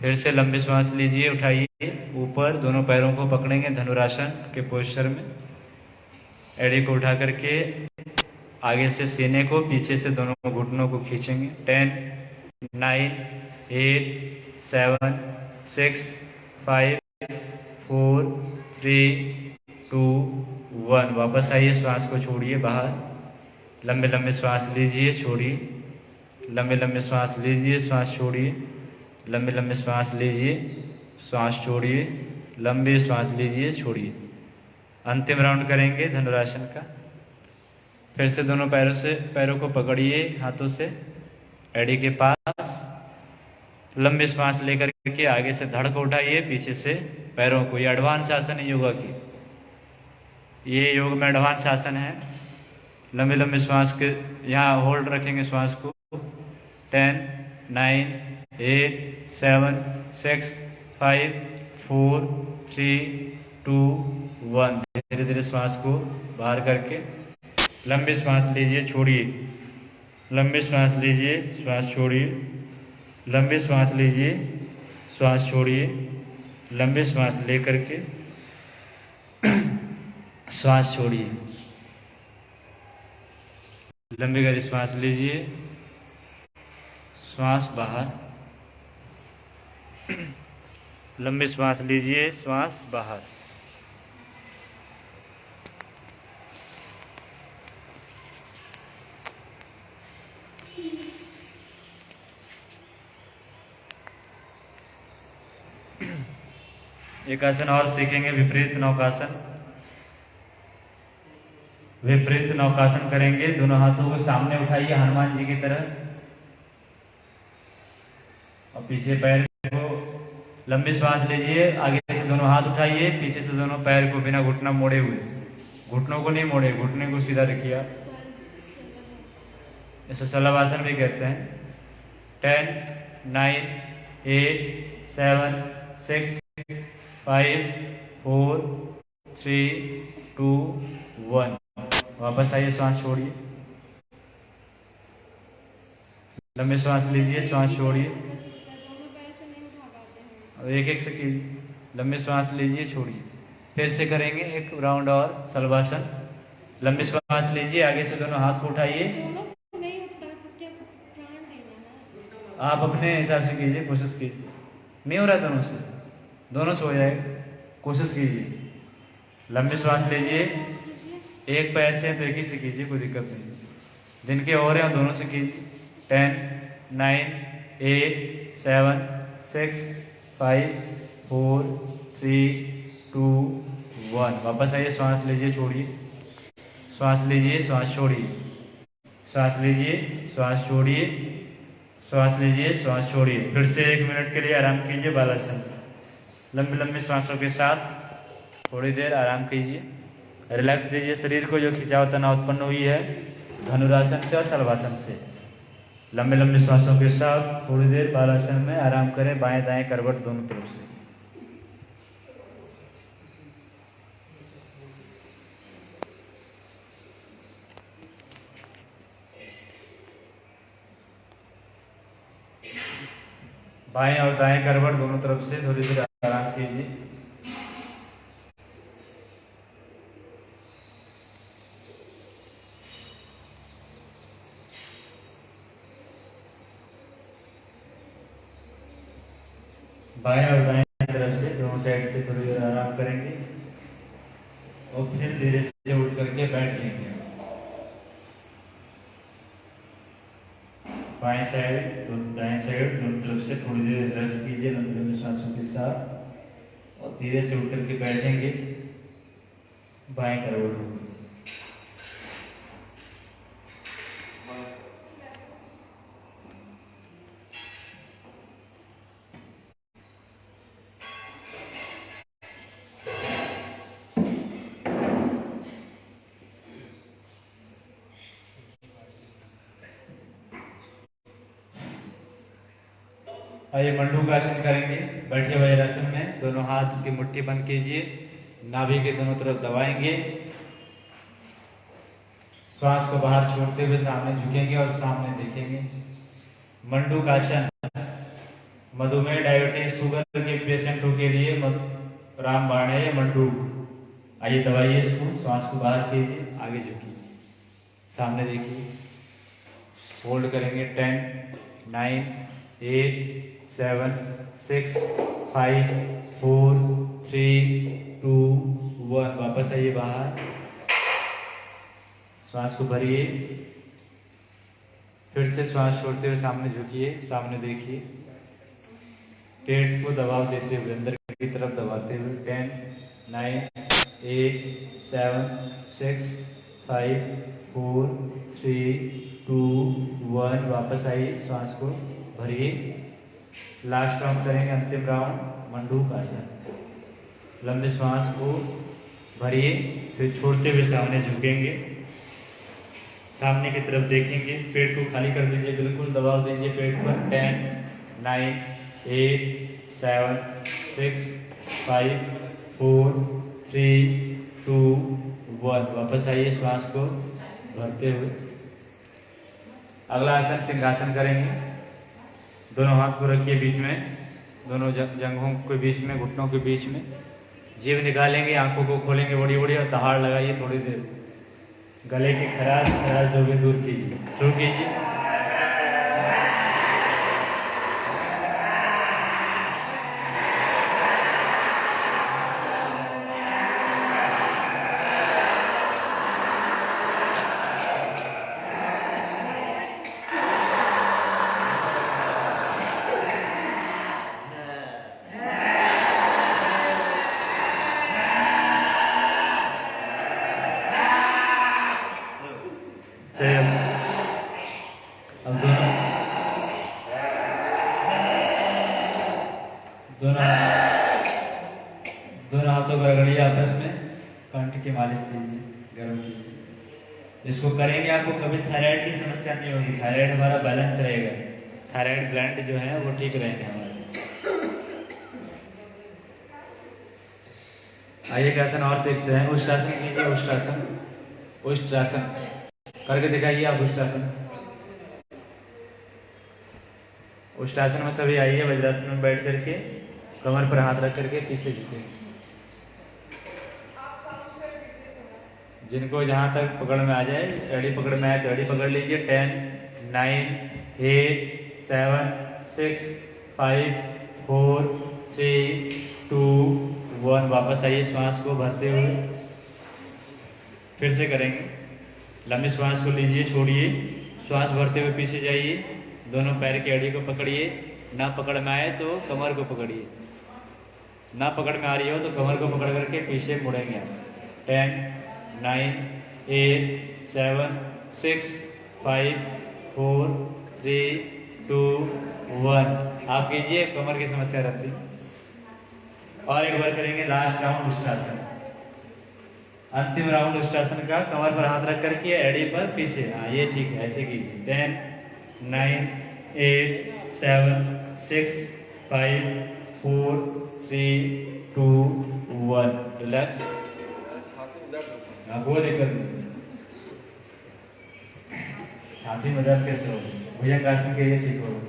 फिर से लंबी सांस लीजिए, उठाइए ऊपर, दोनों पैरों को पकड़ेंगे धनुरासन के पोस्चर में। एड़ी को उठा करके आगे से सीने को, पीछे से दोनों घुटनों को खींचेंगे। 10, 9, 8, 7, 6, 5, 4, 3, 2, 1। वापस आइए, श्वास को छोड़िए बाहर। लंबे लंबे श्वास लीजिए, छोड़िए। लंबे लंबे श्वास लीजिए, श्वास छोड़िए। लंबे लंबे श्वास लीजिए, श्वास छोड़िए। लंबी श्वास लीजिए, छोड़िए। अंतिम राउंड करेंगे धनुरासन का। फिर से दोनों पैरों को पकड़िए हाथों से एड़ी के पास। लंबी श्वास लेकर के आगे से धड़ को उठाइए, पीछे से पैरों को। ये एडवांस आसन है योगा की, ये योग में एडवांस आसन है। लंबे लंबे श्वास के यहाँ होल्ड रखेंगे श्वास को। 10, 9, 8, 7, 6, 5, 4, 3, 2, 1। धीरे धीरे श्वास को बाहर करके लंबी श्वास लीजिए, छोड़िए। लंबी श्वास लीजिए, श्वास छोड़िए। लंबी श्वास लीजिए, श्वास छोड़िए। लंबी श्वास लेकर के श्वास छोड़िए। लंबी गहरी श्वास लीजिए, श्वास बाहर। लंबी श्वास लीजिए, श्वास बाहर। एक आसन और सीखेंगे, विपरीत नौकासन। विपरीत नौकासन करेंगे। दोनों हाथों को सामने उठाइए हनुमान जी की तरह और पीछे पैर को लंबी श्वास लीजिए। आगे से दोनों हाथ उठाइए, पीछे से दोनों पैर को बिना घुटना मोड़े हुए, घुटनों को नहीं मोड़े, घुटने को सीधा रखिए। इसे शलभासन भी कहते हैं। 10, 9, 8, 7, 6, 5, 4, 3, 2, 1। वापस आइए, श्वास छोड़िए। लंबी श्वास लीजिए, श्वास छोड़िए। अब एक एक से कीजिए। लंबी श्वास लीजिए, छोड़िए। फिर से करेंगे एक राउंड और शलभासन। लंबी श्वास लीजिए, आगे से दोनों हाथ को उठाइए। आप अपने हिसाब से कीजिए, कोशिश कीजिए। नहीं हो रहा दोनों से हो जाएगा, कोशिश कीजिए। लंबी श्वास लीजिए, एक पैर से तो एक ही से कीजिए, कोई दिक्कत नहीं। दिन के हो रहे हैं दोनों से कीजिए। 10, 9, 8, 7, 6, 5, 4, 3, 2, 1। वापस आइए, श्वास लीजिए, छोड़िए। श्वास लीजिए, श्वास छोड़िए। श्वास लीजिए, श्वास छोड़िए। श्वास लीजिए, श्वास छोड़िए। फिर से 1 मिनट के लिए आराम कीजिए बालासन। लंबी लंबी श्वासों के साथ थोड़ी देर आराम कीजिए, रिलैक्स दीजिए शरीर को। जो खिंचाव तनाव उत्पन्न हुई है धनुरासन से और शलभासन से। लंबे लंबे श्वासों के साथ थोड़ी देर बालासन में आराम करें, बाएं दाएं करवट दोनों तरफ से। बाएं और दाएं करवट दोनों तरफ से थोड़ी देर आराम कीजिए। बाएं और दाएं तरफ से दोनों साइड से थोड़ी देर आराम करेंगे और फिर धीरे से उठ करके बैठ लेंगे। बाएं साइड तो दाएं साइड दोनों तरफ से थोड़ी देर रेस्ट कीजिए लंबे लंबे सांसों के साथ और धीरे से उठ करके बैठेंगे बाएं करवट में। आइए मंडूकासन करेंगे। बैठे वज्रासन में दोनों हाथ की मुट्ठी बंद कीजिए, नाभि के दोनों तरफ दबाएंगे, श्वास को बाहर छोड़ते हुए सामने झुकेंगे और सामने देखेंगे। मंडूकासन। मधुमेह, डायबिटीज, शुगर के पेशेंटों के लिए रामबाण है या मंडूक। आइए दबाइए इसको, श्वास को बाहर कीजिए, आगे झुकिए, सामने देखिए, होल्ड करेंगे 10, 9, 8, 7, 6, 5, 4, 3, 2, 1। वापस आइए बाहर, श्वास को भरिए, फिर से श्वास छोड़ते हुए सामने झुकिए, सामने देखिए, पेट को दबाव देते हुए अंदर की तरफ दबाते हुए 10, 9, 8, 7, 6, 5, 4, 3, 2, 1। वापस आइए, श्वास को भरिए। लास्ट राउंड करेंगे, अंतिम राउंड मंडूक आसन। लंबे श्वास को भरिए, फिर छोड़ते हुए सामने झुकेंगे, सामने की तरफ देखेंगे, पेट को खाली कर दीजिए, बिल्कुल दबाव दीजिए पेट पर। 10, 9, 8, 7, 6, 5, 4, 3, 2, 1। वापस आइए, श्वास को भरते हुए। अगला आसन सिंहासन करेंगे। दोनों हाथ को रखिए बीच में, दोनों जंघों के बीच में, घुटनों के बीच में। जीभ निकालेंगे, आंखों को खोलेंगे बड़ी बड़ी और दहाड़ लगाइए थोड़ी देर। गले की खराश जो भी दूर कीजिए, शुरू कीजिए। अब दोनों हाथों को रगड़िए आपस में, कंठ की मालिश कीजिए, गर्म कीजिए। इसको करेंगे आपको कभी थायराइड की समस्या नहीं होगी। थायराइड हमारा बैलेंस रहेगा, थायराइड ग्लैंड जो है वो ठीक रहेंगे हमारे। आइए एक आसन और सीखते हैं, उष्ट्रासन कीजिए। उष्ट्रासन, उष्ट्रासन करके दिखाइए आप। उष्ट्रासन, उष्ट्रासन में सभी आइए, वज्रासन में बैठ करके कमर पर हाथ रख करके पीछे झुके। जिनको जहां तक पकड़ में आ जाए, एड़ी पकड़ में आए तो एड़ी पकड़ लीजिए। 10, 9, 8, 7, 6, 5, 4, 3, 2, 1। वापस आइए, श्वास को भरते हुए फिर से करेंगे। लंबी श्वास को लीजिए, छोड़िए, श्वास भरते हुए पीछे जाइए। दोनों पैर की एड़ी को पकड़िए, ना पकड़ में आए तो कमर को पकड़िए, ना पकड़ में आ रही हो तो कमर को पकड़ करके पीछे मुड़ेंगे आप। 10, 9, 8, 7, 6, 5, 4, 3, 2, 1। आप कीजिए, कमर की समस्या रहती। और एक बार करेंगे लास्ट राउंड उष्ट्रासन, अंतिम राउंड उष्ट्रासन का। कमर पर हाथ रख करके एड़ी पर पीछे, हाँ ये ठीक है, ऐसे कीजिए। 10, 9, 8, 7, 6, 5, 4, 3, 2, 1। रिलैक्स, कोई दिक्कत नहीं। छाती में दर्द कैसे हो, भुजंगासन के लिए ठीक होगा।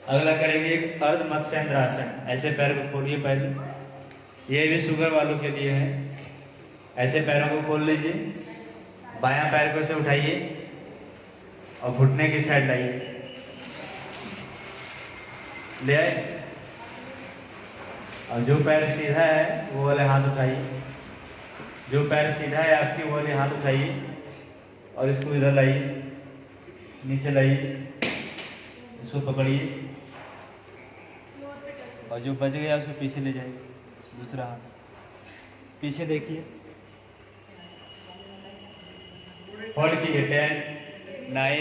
अगला करेंगे अर्ध मत्स्येंद्र आसन। ऐसे पैर को खोलिए पहले, ये भी शुगर वालों के लिए है। ऐसे पैरों को खोल लीजिए, बायां पैर को ऐसे उठाइए और घुटने की साइड लाइए, ले आए। और जो पैर सीधा है वो वाले हाथ उठाइए, जो पैर सीधा है आपकी वो वाले हाथ उठाइए और इसको इधर लाइए, नीचे लाइए, इसको पकड़िए और जो बच गया उसको पीछे ले जाइए। दूसरा हाथ पीछे देखिए, फोल्ड कीजिए। 10, 9,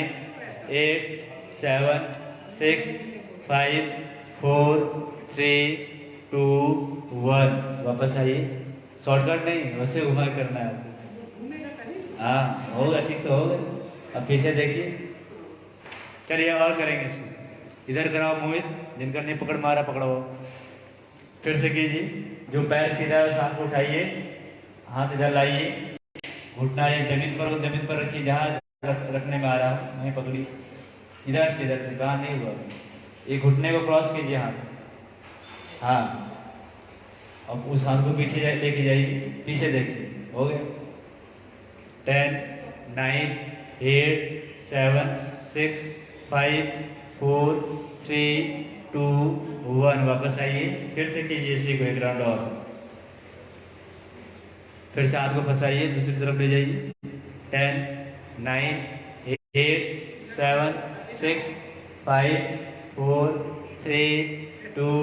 8, 7, 6, 5, 4, 3, 2, 1। वापस आइए, शॉर्टकट नहीं, वैसे घुमा करना है आपको। हाँ होगा, ठीक तो होगा। अब पीछे देखिए, चलिए और करेंगे इसको। इधर कराओ मोहित, जिनका नहीं पकड़ मारा पकड़ो। फिर से कीजिए, जो पैर सीधा है उस हाथ को उठाइए, हाथ इधर लाइए, घुटना एक जमीन पर रखिए, जहाँ रखने में आ रहा है वहीं पकड़ी। इधर से कहाँ नहीं हुआ, ये घुटने को क्रॉस कीजिए हाथ, हाँ, अब उस हाथ को पीछे लेके जाइए, पीछे देखिए, हो गया। 10, 9, 8, 7, 6, 5, 4, 3, 2, 1। वापस आइए, फिर से कीजिए इसी को एक राउंड और। फिर से हाथ को फंसाइए, दूसरी तरफ ले जाइए। 10, 9, 8, 7, 6, 5, 4, 3, 2,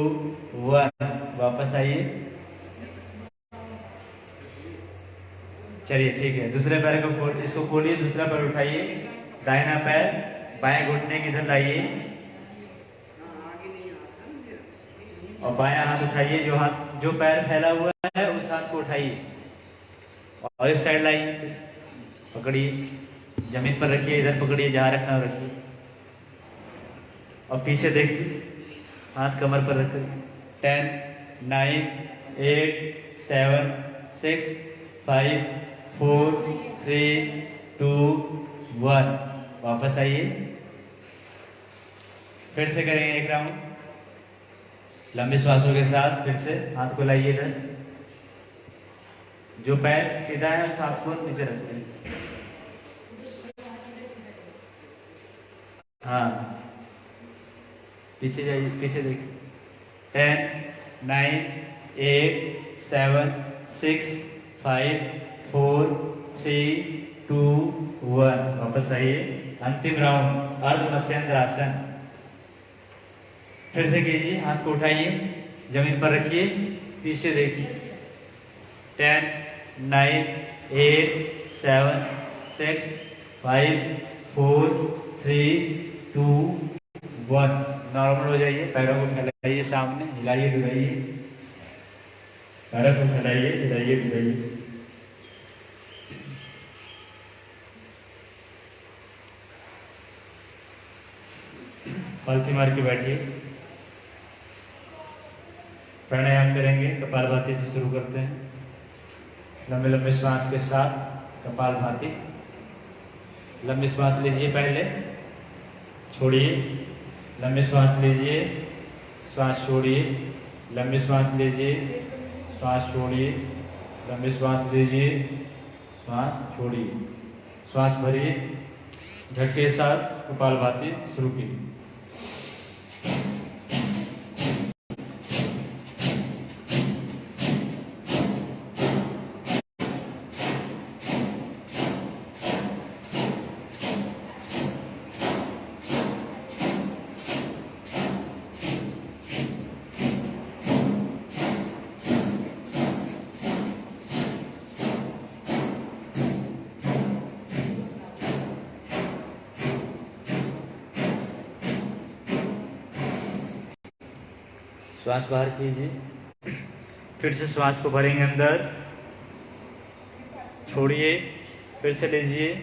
1। वापस आइए। चलिए ठीक है, दूसरे पैर को इसको खोलिए, दूसरा पैर उठाइए, दाहिना पैर बाएं घुटने की इधर लाइए और बायां हाथ उठाइए। जो पैर फैला हुआ है उस हाथ को उठाइए और इस साइड लाइए, पकड़िए, जमीन पर रखिए, इधर पकड़िए, जहां रखना रखिए और पीछे देखिए, हाथ कमर पर रखिए। 10, 9, 8, 7, 6, 5, 4, 3, 2, 1। वापस आइए, फिर से करेंगे एक राउंड लंबी श्वासों के साथ। फिर से हाथ को लाइए इधर, जो पैर सीधा है उस हाथ को नीचे रखते हैं, हाँ, पीछे जाइए, पीछे देखिए। 10, 9, 8, 7, 6, 5, 4, 3, 2, 1। वापस आइए, अंतिम राउंड अर्ध मत्स्येंद्र आसन। फिर से कीजिए, हाथ को उठाइए, जमीन पर रखिए, पीछे देखिए। 10, 9, 8, 7, 6, 5, 4, 3, 2, 1। नॉर्मल हो जाइए, पैरों को फैलाइए, सामने हिलाइए डुलाइए, पैरों को फैलाइए, हिलाइए डुलाइए। पालथी मार के बैठिए। प्राणायाम करेंगे, कपालभाति से शुरू करते हैं। लंबे लंबे श्वास के साथ कपालभाति। लंबी श्वास लीजिए, पहले छोड़िए, लंबी श्वास लीजिए, श्वास छोड़िए, लंबी श्वास लीजिए, श्वास छोड़िए, लंबी श्वास लीजिए, श्वास छोड़िए, श्वास भरिए, झटके के साथ कपालभाति शुरू कीजिए। श्वास बाहर कीजिए, फिर से श्वास को भरेंगे अंदर, छोड़िए, फिर से लीजिए,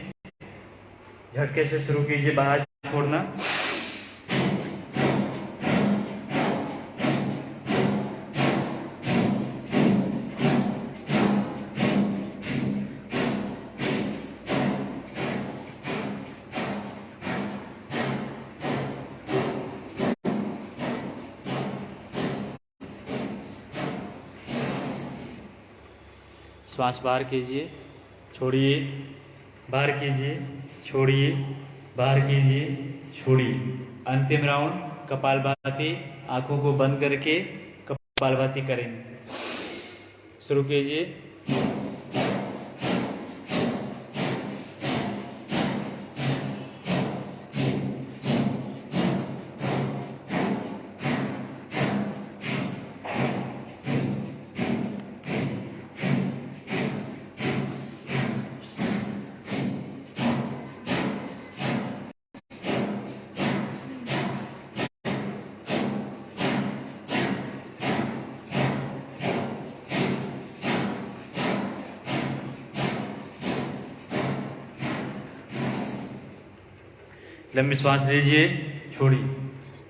झटके से शुरू कीजिए, बाहर छोड़ना। श्वास बाहर कीजिए, छोड़िए, बाहर कीजिए, छोड़िए, बाहर कीजिए, छोड़िए। अंतिम राउंड कपालभाति, आंखों को बंद करके कपालभाति करेंगे। शुरू कीजिए। लंबी श्वास लीजिए, छोड़िए,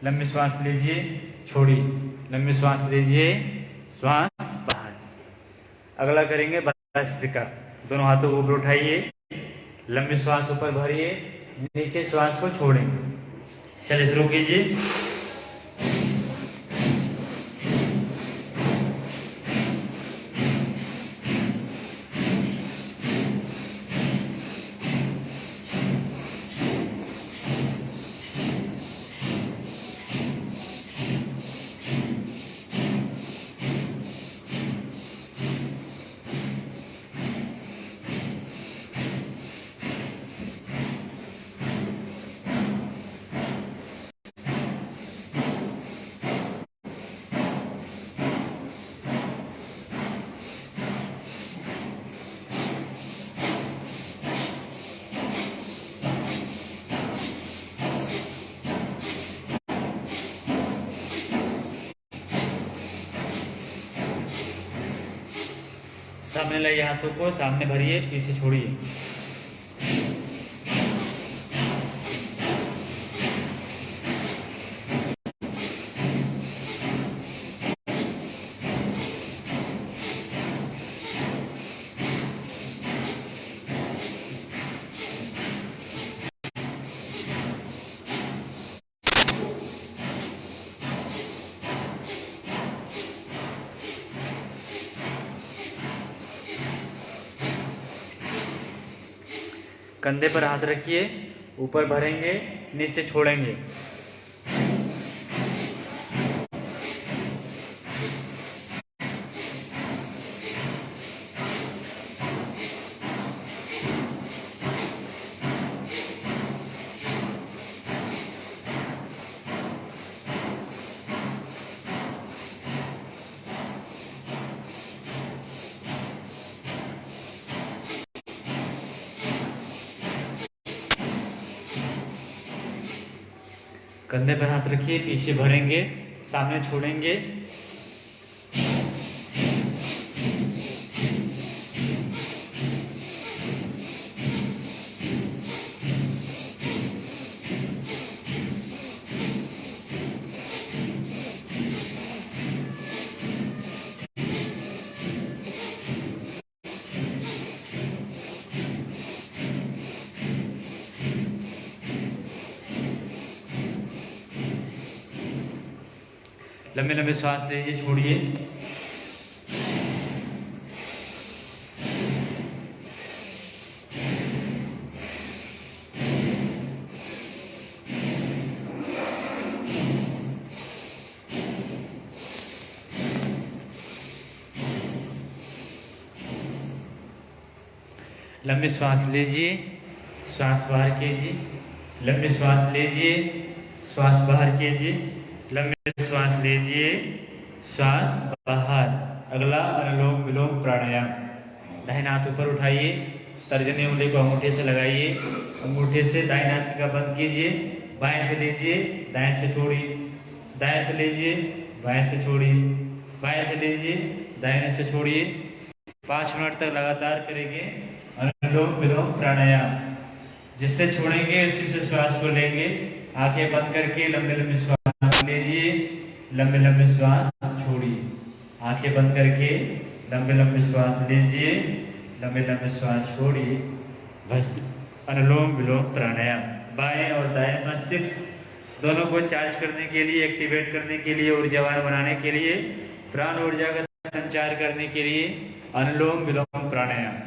लंबी श्वास लीजिए, छोड़िए, लंबी श्वास लीजिए, श्वास बाहर। अगला करेंगे भस्त्रिका। दोनों हाथों को ऊपर उठाइए, लंबी श्वास ऊपर भरिए, नीचे श्वास को छोड़ेंगे। चलिए शुरू कीजिए। सामने लाइए, हाथों को सामने भरिए, पीछे छोड़िए। कंधे पर हाथ रखिए, ऊपर भरेंगे, नीचे छोड़ेंगे। कंधे पर हाथ रखिए, पीछे भरेंगे, सामने छोड़ेंगे। लंबे लंबे श्वास लीजिए, छोड़िए। लंबे श्वास लीजिए, श्वास बाहर कीजिए। लंबे श्वास लीजिए, श्वास बाहर कीजिए। लंबे श्वास लीजिए, श्वास बाहर। अगला अनुलोम विलोम प्राणायाम। दाहिना हाथ ऊपर उठाइए, तर्जनी उंगली को अंगूठे से लगाइए, अंगूठे से दाहिनी नासिका बंद कीजिए। बाएं से लीजिए, दाएं से छोड़िए, दाएं से लीजिए, बाएं से छोड़िए, बाएं से लीजिए, दाहिने से छोड़िए। 5 मिनट तक लगातार करेंगे अनुलोम विलोम प्राणायाम। जिससे छोड़ेंगे उसी से श्वास को लेंगे। आंखें बंद करके लंबे लंबे श्वास लीजिए, लंबे लंबे श्वास छोड़िए। आंखें बंद करके लंबे लंबे श्वास लीजिए, लंबे लंबे श्वास छोड़िए। बस अनुलोम विलोम प्राणायाम। बाएं और दाएं मस्तिष्क दोनों को चार्ज करने के लिए, एक्टिवेट करने के लिए, ऊर्जावान बनाने के लिए, प्राण ऊर्जा का संचार करने के लिए अनुलोम विलोम प्राणायाम।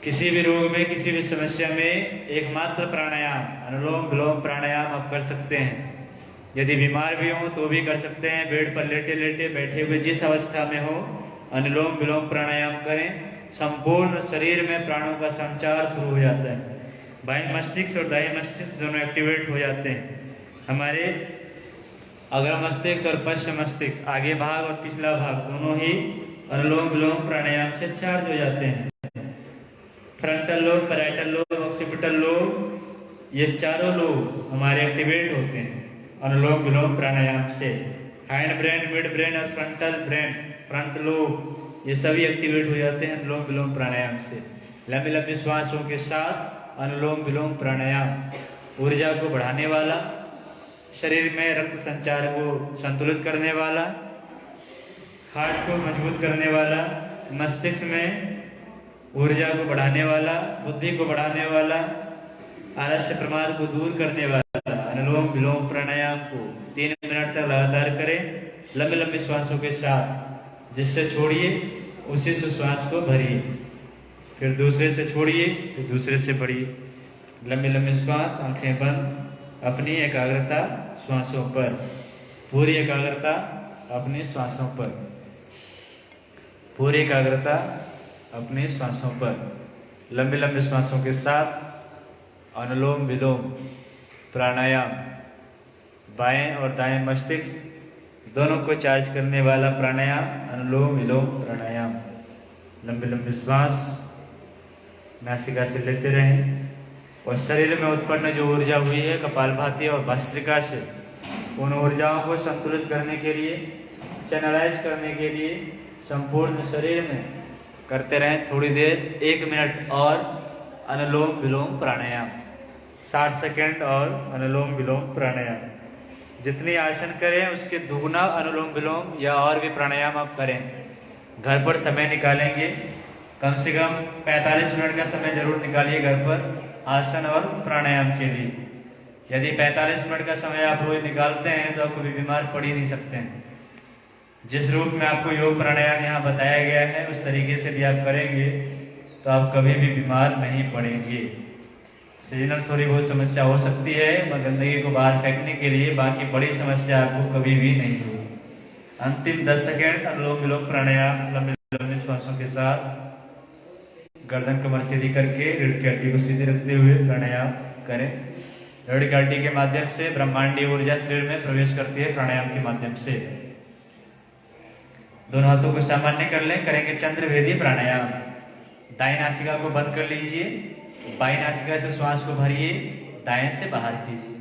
किसी भी रोग में, किसी भी समस्या में एकमात्र प्राणायाम अनुलोम विलोम प्राणायाम आप कर सकते हैं। यदि बीमार भी हो तो भी कर सकते हैं। बेड पर लेटे लेटे, बैठे हुए, जिस अवस्था में हो, अनुलोम विलोम प्राणायाम करें। संपूर्ण शरीर में प्राणों का संचार शुरू हो जाता है। बाएं मस्तिष्क और दाएं मस्तिष्क दोनों एक्टिवेट हो जाते हैं। हमारे अग्र मस्तिष्क और पश्चिम मस्तिष्क, आगे भाग और पिछला भाग, दोनों ही अनुलोम विलोम प्राणायाम से चार्ज हो जाते हैं। Frontal lobe, parietal lobe, occipital lobe, ये चारों लोब हमारे एक्टिवेट होते हैं अनुलोम विलोम प्राणायाम से। हैंड ब्रेन, मिड ब्रेन और फ्रंटल ब्रेन, फ्रंट लोब, ये सभी एक्टिवेट हो जाते हैं अनुलोम विलोम प्राणायाम से। लंबे लंबे श्वासों के साथ अनुलोम विलोम प्राणायाम ऊर्जा को बढ़ाने वाला, शरीर में रक्त संचार को संतुलित करने वाला, हार्ट को मजबूत करने वाला, मस्तिष्क में ऊर्जा को बढ़ाने वाला, बुद्धि को बढ़ाने वाला, आलस्य प्रमाद को दूर करने वाला अनुलोम विलोम प्राणायाम को 3 मिनट तक लगातार करें लंबे लंबे श्वासों के साथ। जिससे छोड़िए उसी से श्वास को भरिए, फिर दूसरे से छोड़िए, फिर दूसरे से भरिए। लंबे लंबे श्वास, आंखें बंद, अपनी एकाग्रता श्वासों पर, पूरी एकाग्रता अपनी श्वासों पर, पूरी एकाग्रता अपनी श्वासों पर। लंबे लंबे श्वासों के साथ अनुलोम विलोम प्राणायाम, बाएं और दाएं मस्तिष्क दोनों को चार्ज करने वाला प्राणायाम अनुलोम विलोम प्राणायाम। लंबे लंबे श्वास नासिका से लेते रहें और शरीर में उत्पन्न जो ऊर्जा हुई है कपालभाति और भस्त्रिका से, उन ऊर्जाओं को संतुलित करने के लिए, चैनलाइज करने के लिए संपूर्ण शरीर में करते रहें थोड़ी देर, 1 मिनट और अनुलोम विलोम प्राणायाम, 60 सेकेंड और अनुलोम विलोम प्राणायाम। जितनी आसन करें उसके दुगुना अनुलोम विलोम या और भी प्राणायाम आप करें। घर पर समय निकालेंगे, कम से कम 45 मिनट का समय जरूर निकालिए घर पर आसन और प्राणायाम के लिए। यदि 45 मिनट का समय आप रोज निकालते हैं तो आप कभी बीमार पड़ ही नहीं सकते हैं। जिस रूप में आपको योग प्राणायाम यहाँ बताया गया है उस तरीके से भी आप करेंगे तो आप कभी भी बीमार नहीं पड़ेंगे। सीजनल थोड़ी बहुत समस्या हो सकती है गंदगी को बाहर फेंकने के लिए, बाकी बड़ी समस्या आपको कभी भी नहीं होगी। अंतिम 10 सेकेंड अनुलोम विलोम प्राणायाम लंबे लंबे श्वासों के साथ, गर्दन कमर सीधी करके रीढ़ की हड्डी को सीधी रखते हुए प्राणायाम करें। रीढ़ की हड्डी के माध्यम से ब्रह्मांडीय ऊर्जा शरीर में प्रवेश करती है प्राणायाम के माध्यम से। दोनों हाथों को सामान्य कर लें, करेंगे चंद्रभेदी प्राणायाम। दाएं नासिका को बंद कर लीजिए, बाएं नासिका से श्वास को भरिए, दाएं से बाहर कीजिए,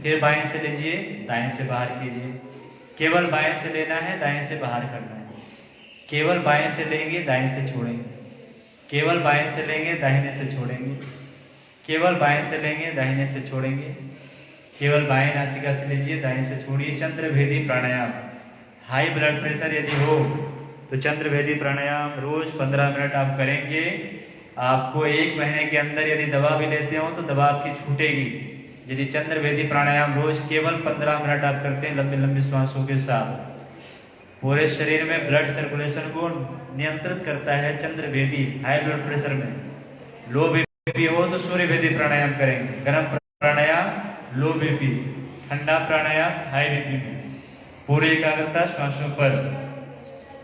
फिर बाएं से लीजिए, दाएं से बाहर कीजिए। केवल बाएं से लेना है, दाएं से बाहर करना है। केवल बाएं से लेंगे, दाएं से छोड़ेंगे। केवल बाएं से लेंगे, दाहिने से छोड़ेंगे। केवल बाएं से लेंगे, दाहिने से छोड़ेंगे। केवल बाएं नासिका से लीजिए, दाएं से छोड़िए। चंद्रभेदी प्राणायाम। हाई ब्लड प्रेशर यदि हो तो चंद्रभेदी प्राणायाम रोज 15 मिनट आप करेंगे। आपको 1 महीने के अंदर यदि दवा भी लेते हो तो दवा आपकी छूटेगी। यदि चंद्रभेदी प्राणायाम रोज केवल 15 मिनट आप करते हैं लंबे लंबे श्वासों के साथ, पूरे शरीर में ब्लड सर्कुलेशन को नियंत्रित करता है। चंद्रभेदी हाई ब्लड प्रेशर में, लो बीपी हो तो सूर्यभेदी प्राणायाम करेंगे। गर्म प्राणायाम लो बीपी, ठंडा प्राणायाम हाई बीपी में। पूरी एकाग्रता श्वासों पर,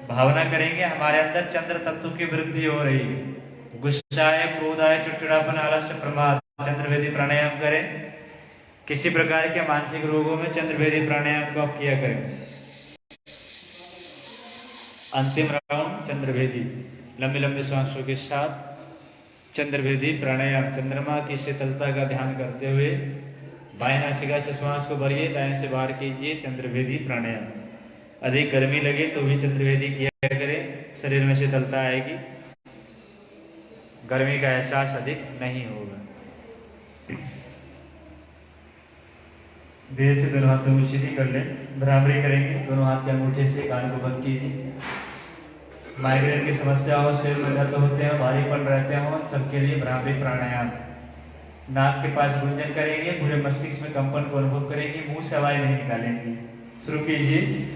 भावना करेंगे हमारे अंदर चंद्र तत्व की वृद्धि हो रही है। गुस्सा है, क्रोध है, चिड़चिड़ापन, आलस्य, प्रमाद, चंद्रभेदी प्राणायाम करें। किसी प्रकार के मानसिक रोगों में चंद्रभेदी प्राणायाम को आप किया करें। अंतिम राउंड चंद्रभेदी, लंबे लंबे श्वासों के साथ चंद्रभेदी प्राणायाम। चंद्रमा की शीतलता का ध्यान करते हुए बाएं नासिका से श्वास को भरिए, दाएं से बाहर कीजिए। चंद्रभेदी प्राणायाम। अधिक गर्मी लगे तो भी चंद्रभेदी किया करें, शरीर में शीतलता आएगी, गर्मी का एहसास अधिक नहीं होगा। धीरे से दोनों हाथों को सीधी कर लें, बराबरी करेंगे। दोनों हाथ के अंगूठे से कान को बंद कीजिए। माइग्रेन की समस्या हो, शरीर में दर्द होते हैं, भारीपन रहते हो, सबके लिए बराबरी प्राणायाम। नाक के पास गुंजन करेंगे, पूरे मस्तिष्क में कंपन को अनुभव करेंगे, मुंह से आवाज नहीं निकालेंगे। शुरू कीजिए।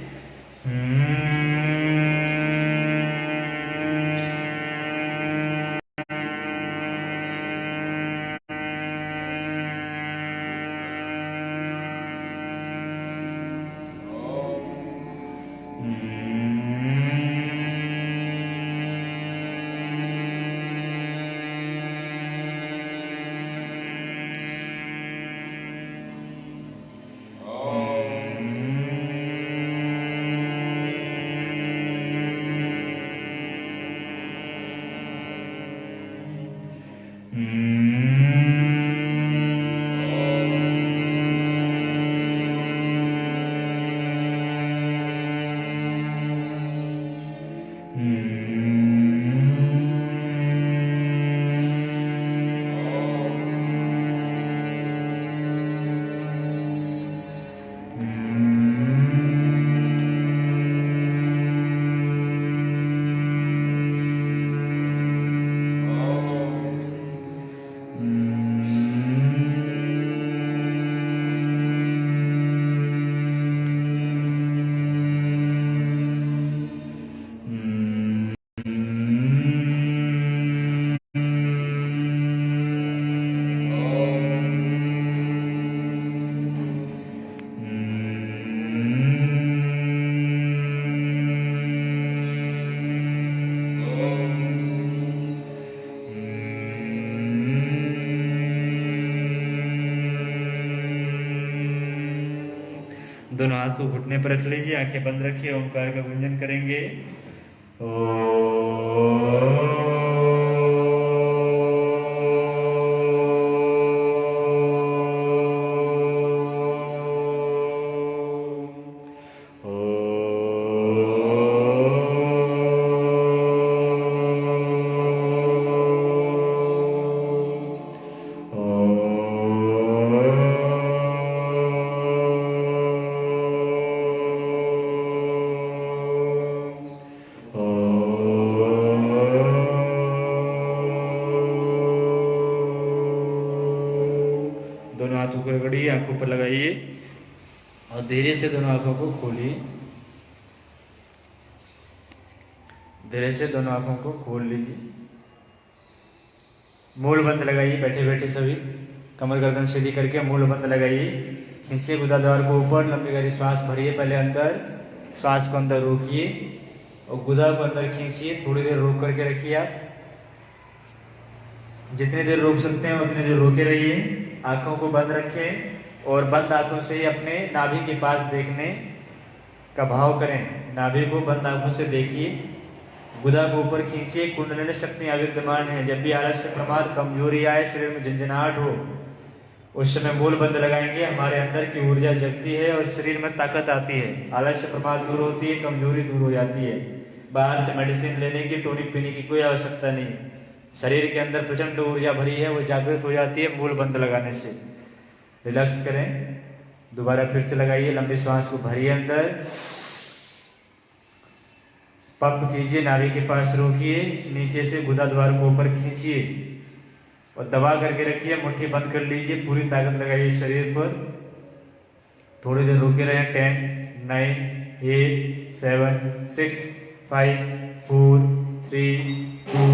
दोनों हाथ को घुटने पर रख लीजिए, आंखें बंद रखिए, ओंकार का गुंजन करेंगे। दोनों हाथों को रगड़िए, आंखों पर लगाइए और धीरे से दोनों आंखों को खोलिए। धीरे से दोनों आंखों को खोल लीजिए। मूल बंद लगाइए, बैठे बैठे सभी कमर गर्दन सीधी करके मूल बंद लगाइए। खींचिए गुदाद्वार को ऊपर, लंबी गहरी श्वास भरिए। पहले अंदर, श्वास को अंदर रोकिए और गुदा को अंदर खींचिए। थोड़ी देर रोक करके रखिए। आप जितनी देर रोक सकते हैं उतनी देर रोके रहिए। आंखों को बंद रखें और बंद आंखों से ही अपने नाभि के पास देखने का भाव करें। नाभि को बंद आंखों से देखिए। गुदा को ऊपर खींचिए। कुंडलिनी शक्तियां विद्यमान है। जब भी आलस्य, प्रमाद, कमजोरी आए, शरीर में झंझनाहट हो, उस समय मूल बंद लगाएंगे। हमारे अंदर की ऊर्जा जगती है और शरीर में ताकत आती है। आलस्य, प्रमाद दूर होती है, कमजोरी दूर हो जाती है। बाहर से मेडिसिन लेने की, टॉनिक पीने की कोई आवश्यकता नहीं। शरीर के अंदर प्रचंड ऊर्जा भरी है, वो जागृत हो जाती है मूल बंद लगाने से। रिलैक्स करें। दोबारा फिर से लगाइए। लंबी श्वास को भरिए अंदर, पंप कीजिए, नाभि के पास रोकिए, नीचे से गुदाद्वार को ऊपर खींचिए और दबा करके रखिए। मुट्ठी बंद कर लीजिए, पूरी ताकत लगाइए शरीर पर। थोड़ी देर रोके रहे। 10, 9, 8, 7, 6, 5, 4, 3, 2,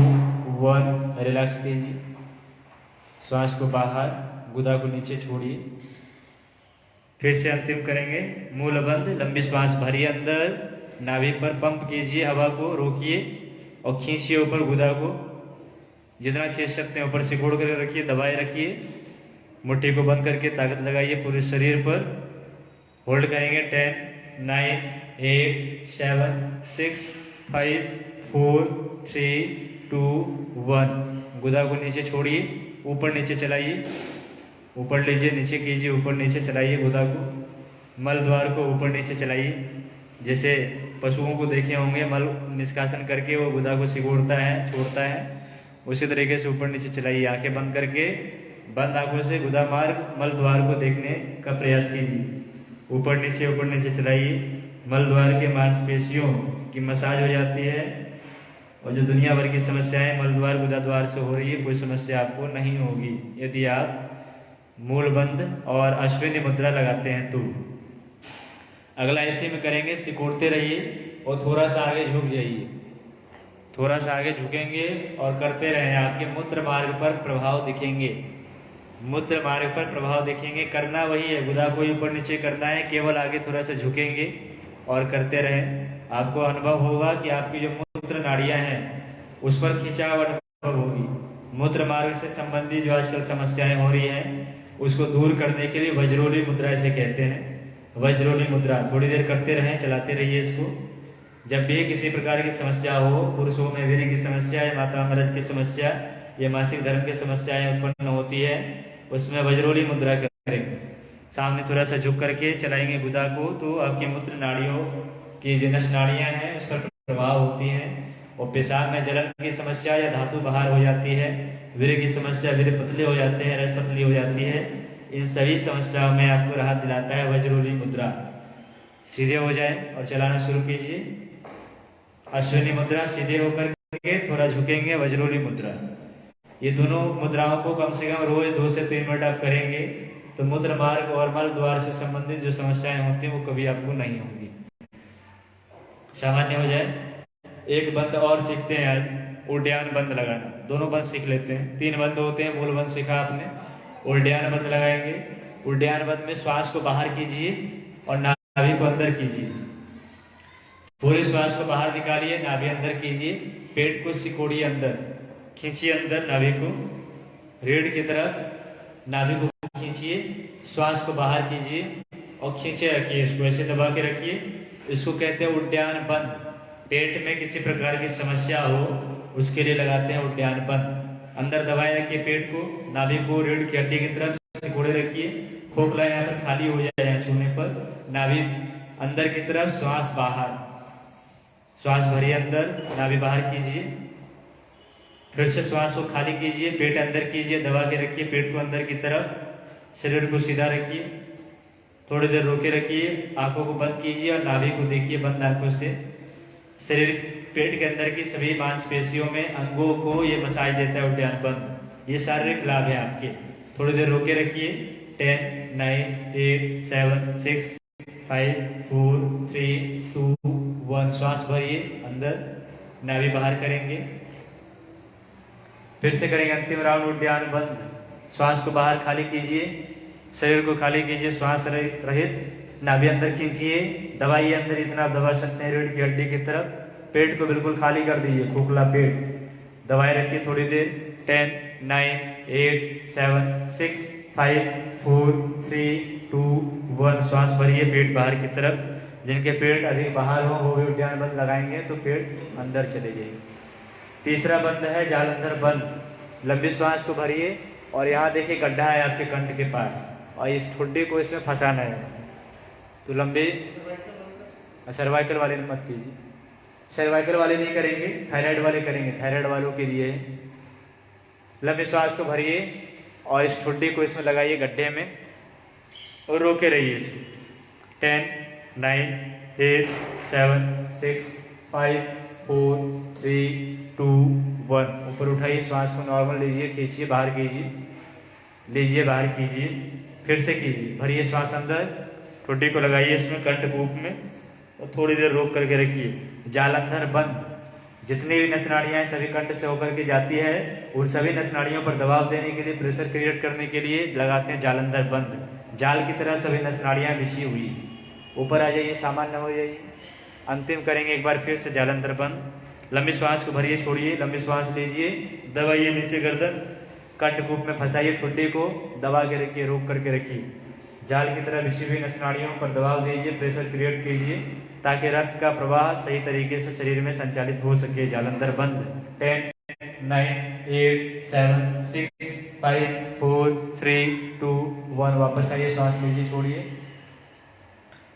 1। रिलैक्स कीजिए। श्वास को बाहर, गुदा को नीचे छोड़िए। फिर से अंतिम करेंगे। मूल बंद, लंबी श्वास भरिए अंदर, नाभि पर पंप कीजिए, हवा को रोकिए और खींचिए ऊपर गुदा को। जितना खींच सकते हैं ऊपर सिकोड़ कर रखिए, दबाए रखिए। मुट्ठी को बंद करके ताकत लगाइए पूरे शरीर पर। होल्ड करेंगे। 10, 9, 8, 7, 6, 5, 4, 3, 2, 1। गुदा को नीचे छोड़िए, ऊपर नीचे चलाइए। ऊपर लीजिए, नीचे कीजिए, ऊपर नीचे चलाइए गुदा को। मल द्वार को ऊपर नीचे चलाइए। जैसे पशुओं को देखे होंगे, मल निष्कासन करके वो गुदा को सिकोड़ता है, छोड़ता है, उसी तरीके से ऊपर नीचे चलाइए। आंखें बंद करके बंद आंखों से गुदा मार्ग, मल द्वार को देखने का प्रयास कीजिए। ऊपर नीचे चलाइए। मल द्वार के मांसपेशियों की मसाज हो जाती है और जो दुनिया भर की समस्याएं मल द्वार, गुदा द्वार से हो रही है, कोई समस्या आपको नहीं होगी यदि आप मूल बंद और अश्विनी मुद्रा लगाते हैं तो। अगला इसी में करेंगे। सिकोड़ते रहिए और थोड़ा सा आगे झुक जाइए। थोड़ा सा आगे झुकेंगे और करते रहें। आपके मूत्र मार्ग पर प्रभाव दिखेंगे। मूत्र मार्ग पर प्रभाव दिखेंगे। करना वही है, गुदा को ऊपर नीचे करना है। केवल आगे थोड़ा सा झुकेंगे और करते रहें। आपको अनुभव होगा कि आपकी जो मूत्र नाड़ियां हैं उस पर खिंचाव अनुभव होगी। मूत्र मार्ग से संबंधित जो आजकल समस्याएं हो रही हैं उसको दूर करने के लिए वज्रोली मुद्रा इसे कहते हैं। वज्रोली मुद्रा थोड़ी देर करते रहें, चलाते रहिए इसको। जब भी किसी प्रकार की समस्या हो, पुरुषों में वीर्य की समस्या या माता में रज की समस्या या मासिक धर्म की समस्याएं उत्पन्न होती है, उसमें वज्रोली मुद्रा करें। सामने थोड़ा सा झुक करके चलाएंगे गुदा को, तो आपकी मूत्र नाड़ियों की जो नस नाड़ियां हैं उस पर प्रभाव होती हैं। और पेशाब में जलन की समस्या या धातु बाहर हो जाती है, वीर्य की समस्या, वीर्य पतले हो जाते हैं, रज पतली हो जाती है, इन सभी समस्याओं में आपको राहत दिलाता है वज्रोली मुद्रा। सीधे हो जाए और चलाना शुरू कीजिए। अश्विनी मुद्रा, सीधे होकर के थोड़ा झुकेंगे, वज्रोली मुद्रा। ये दोनों मुद्राओं को कम से कम रोज 2 से 3 मिनट आप करेंगे तो मूत्र मार्ग और मल द्वार से संबंधित जो समस्याएं होती हैं वो कभी आपको नहीं होंगी, सामान्य हो जाए। एक बंद और सीखते हैं आज, उड्डयन बंद लगाना। दोनों बंद सीख लेते हैं। 3 बंद होते हैं। मूल बंद सीखा आपने, उड्डयन बंद लगाएंगे। उड्डयन बंद में श्वास को बाहर कीजिए और नाभि को अंदर कीजिए। पूरी श्वास को बाहर निकालिए, नाभि अंदर कीजिए। पेट को सिकोड़िए अंदर, खींचिए अंदर नाभि को, रीढ़ की तरफ नाभि को खींचिए। श्वास को बाहर कीजिए और खींचे रखिए, इसको ऐसे दबा के रखिए। इसको कहते हैं उद्यान बंद। पेट में किसी प्रकार की समस्या हो उसके लिए लगाते हैं उद्यान बंद। अंदर दबाए रखिए पेट को, नाभि को रीढ़ की हड्डी की तरफ सिकोड़े रखिए। खोखला यहाँ पर खाली हो जाए, यहाँ छूने पर नाभि अंदर की तरफ, श्वास बाहर, श्वास भरिए अंदर, नाभि बाहर कीजिए। फिर से श्वास को खाली कीजिए, पेट अंदर कीजिए, दबा के रखिए पेट को अंदर की तरफ, शरीर को सीधा रखिए। थोड़ी देर रोके रखिए, आंखों को बंद कीजिए और नाभि को देखिए बंद आंखों से। शरीर पेट के अंदर की सभी मांसपेशियों में, अंगों को ये मसाज देता है उद्यान बंद। ये शारीरिक लाभ है आपके। थोड़ी देर रोके रखिए। 10, 9, 8, 7, 6, 5, 4, 3, 2, 1। श्वास भरिए अंदर, नाभि बाहर करेंगे। फिर से करेंगे अंतिम राउंड उद्यान बंद। श्वास को बाहर खाली कीजिए, शरीर को खाली कीजिए, श्वास रहित। नाभि अंदर खींचिए, दबाइए अंदर, इतना आप दबा सकते हैं रीढ़ की हड्डी की तरफ। पेट को बिल्कुल खाली कर दीजिए, खोखला पेट, दबाए रखिए थोड़ी देर। 10, 9, 8, 7, 6, 5, 4, 3, 2, 1। श्वास भरिए पेट बाहर की तरफ। जिनके पेट अधिक बाहर हो वो भी उद्यान बंद लगाएंगे तो पेट अंदर चले जाएंगे। तीसरा बंद है जालंधर बंद। लंबी श्वास को भरिए और यहाँ देखिए गड्ढा है आपके कंठ के पास, और इस ठुड्डी को इसमें फंसाना है। तो लंबे सर्वाइकल वाले मत कीजिए, सर्वाइकल वाले नहीं करेंगे, थायराइड वाले करेंगे, थायराइड वालों के लिए। लंबी श्वास को भरिए और इस ठुड्डी को इसमें लगाइए गड्ढे में और रोके रहिए इसको। 10, 9, 8, 7, 6, 5, 4, 3, 2, 1। ऊपर उठाइए, श्वास को नॉर्मल लीजिए, खींचिए, बाहर कीजिए, लीजिए, बाहर कीजिए, फिर से कीजिए। भरिए श्वास अंदर, ठुड्डी को लगाइए इसमें कंठकूप में और थोड़ी देर रोक करके रखिए। जालंधर बंद। जितनी भी नस नाड़ियां सभी कंठ से होकर के जाती है, उन सभी नस नाड़ियों पर दबाव देने के लिए, प्रेशर क्रिएट करने के लिए लगाते हैं जालंधर बंद। जाल की तरह सभी नस नाड़ियां बिछी हुई। ऊपर आ जाइए, सामान्य हो जाइए। अंतिम करेंगे एक बार फिर से जालंधर बंद। लंबी श्वास को भरिए, छोड़िए, लंबी श्वास लीजिए, दबाइए नीचे गर्दन, कंठकूप में फंसाइए, ठुड्डी को दबा के रखिए, रोक करके रखिए। जाल की तरह बिछी हुई नस नाड़ियों पर दबाव दीजिए, प्रेशर क्रिएट कीजिए ताकि रक्त का प्रवाह सही तरीके से शरीर में संचालित हो सके। जालंधर बंद। 10, 9, 8, 7, 6, 5, 4, 3, 2, 1। वापस आइए, श्वास लीजिए, छोड़िए,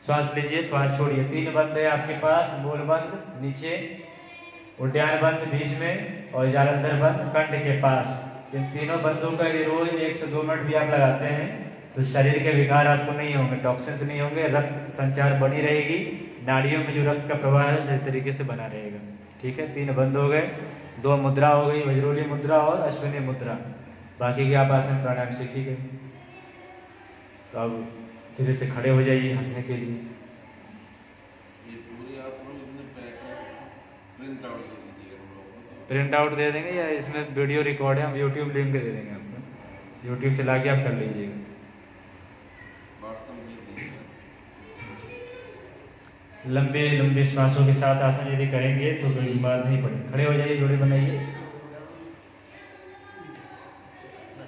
श्वास लीजिए, श्वास छोड़िए। 3 बंद है आपके पास, मूल बंद नीचे, उद्यान बंद बीच में और जालंधर बंद कंठ के पास। इन तीनों बंदों का रोज 1 से 2 मिनट भी आप लगाते हैं तो शरीर के विकार आपको नहीं होंगे, टॉक्सिन्स नहीं होंगे, रक्त संचार बनी रहेगी, नाड़ियों में जो रक्त का प्रवाह है सही तरीके से बना रहेगा। ठीक है, 3 बंद हो गए। 2 मुद्रा हो गई, वज्रोली मुद्रा और अश्विनी मुद्रा। बाकी के आप आसन प्राणायाम सीख ही गए। तो अब धीरे से खड़े हो जाइए हंसने के लिए। प्रिंट आउट दे देंगे या इसमें वीडियो रिकॉर्ड है, हम यूट्यूब लिंक दे देंगे आपको, यूट्यूब चला के आप कर लीजिएगा। लंबे लंबे श्वासों के साथ आसन यदि करेंगे तो कोई बीमार नहीं पड़े। खड़े हो जाइए, जोड़े बनाइए,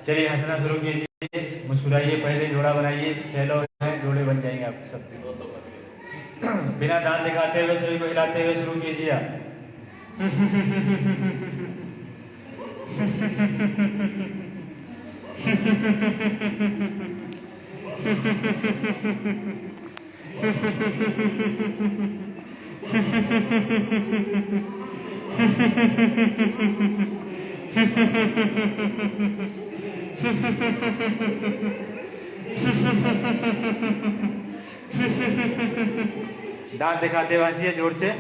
चलिए हंसना शुरू कीजिए, मुस्कुराइए, पहले जोड़ा बनाइए। 6 लोग हैं, जोड़े बन जाएंगे आप सब। बिना दांत दिखाते हुए शरीर को हिलाते हुए शुरू कीजिए आप। दांत दिखाते हुए हंसिए जोर से।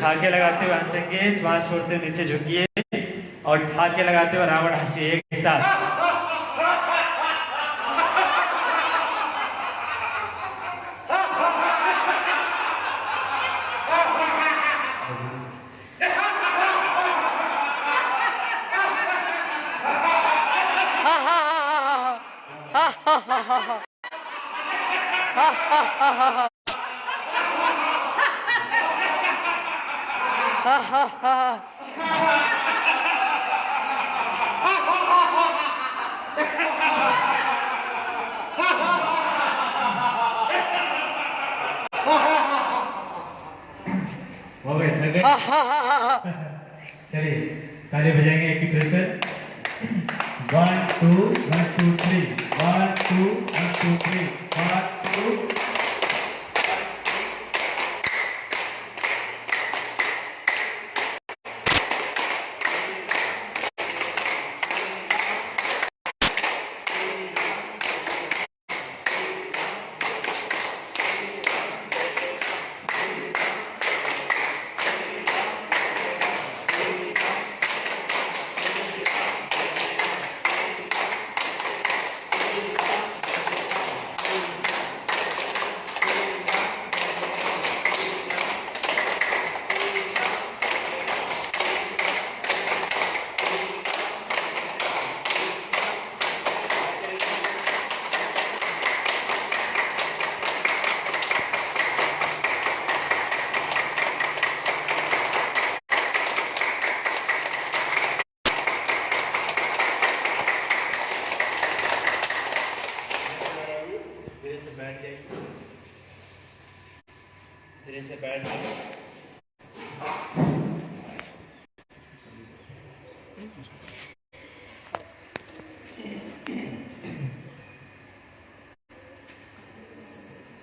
ठाके लगाते हुए हंसेंगे, श्वास छोड़ते हुए नीचे झुकिए और ठाके लगाते हुए रावण हंसिए एक साथ। हो गए, थक गए? चलिए ताली बजाएंगे एक ही तरह से। 1 2 1 2 3 1 2 1 2 3 1 2। धीरे से बैठ जाइए, धीरे से बैठ जाइए।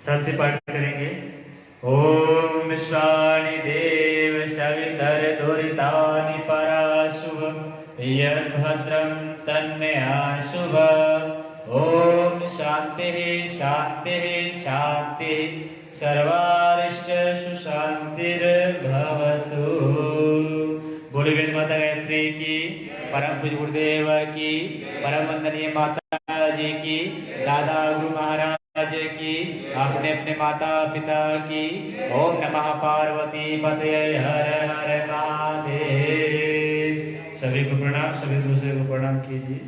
सत्य पाठ करेंगे। ओम श्राणि देव सवितर दुरितानि पराशुभ यद्भद्रं तन्मयाशुभ। ओम शांति शांति शांति सर्वारिष्ट सुशांतिर्भवतु। बोलो गणेश माता गायत्री की, परम पूज्य गुरुदेव की, परम वंदनीय माता जी की, दादा गुरु महाराज की, अपने अपने माता पिता की। ओम नमः पार्वती पते हर हर महादेव। सभी को प्रणाम, सभी दूसरे को प्रणाम कीजिए।